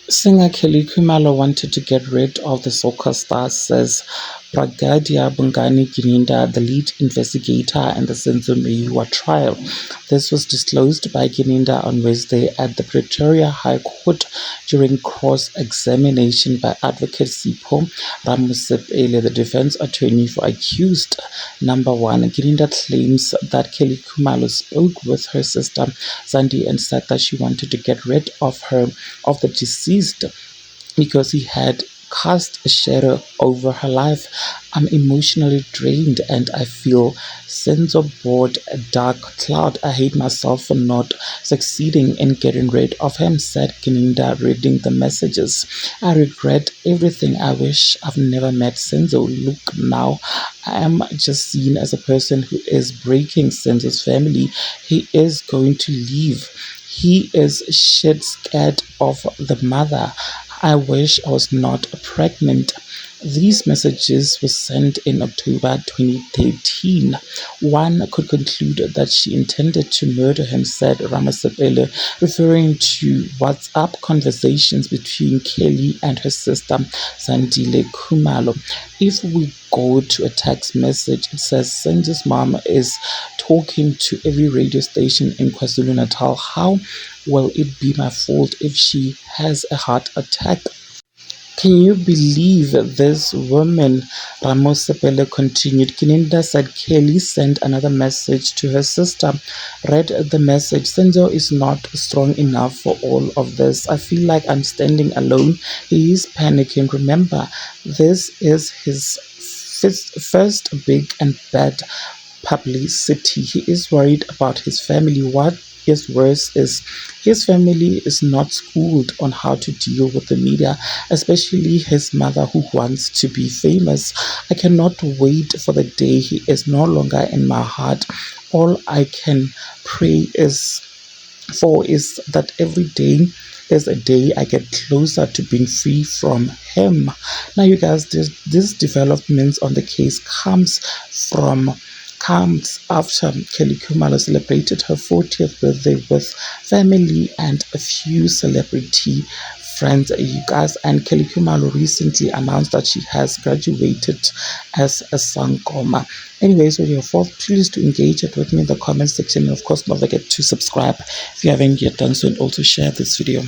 Singer Kelly Khumalo wanted to get rid of the soccer star, says Brigadier Bongani Gininda, the lead investigator in the Senzo Meyiwa trial. This was disclosed by Gininda on Wednesday at the Pretoria High Court during cross-examination by advocate Sipho Ramusepele, the defense attorney for accused number one. Gininda claims that Kelly Khumalo spoke with her sister Zandi and said that she wanted to get rid of the deceased because he had cast a shadow over her life. I'm emotionally drained and I feel sense of bored, a dark cloud. I hate myself for not succeeding in getting rid of him, said Gininda, reading the messages. I regret everything. I wish I've never met Senzo. Look now, I am just seen as a person who is breaking Senzo's family. He is going to leave. He is shit scared of the mother. I wish I was not pregnant. These messages were sent in October 2013. One could conclude that she intended to murder him, said Ramasepele, referring to WhatsApp conversations between Kelly and her sister Sandile Khumalo. If we go to a text message, it says Sandra's mom is talking to every radio station in KwaZulu-Natal. How will it be my fault if she has a heart attack? Can you believe this woman? Ramosepele continued. Gininda said Kelly sent another message to her sister. Read the message. Senzo is not strong enough for all of this. I feel like I'm standing alone. He is panicking. Remember, this is his first big and bad publicity. He is worried about his family. What is worse is his family is not schooled on how to deal with the media, especially his mother who wants to be famous. I cannot wait for the day he is no longer in my heart. All I can pray is that every day is a day I get closer to being free from him. Now, you guys, this developments on the case comes after Kelly Khumalo celebrated her 40th birthday with family and a few celebrity friends, you guys. And Kelly Khumalo recently announced that she has graduated as a sangoma. Anyways, with your thoughts, please do engage it with me in the comment section. And of course, don't forget to subscribe if you haven't yet done so, and also share this video.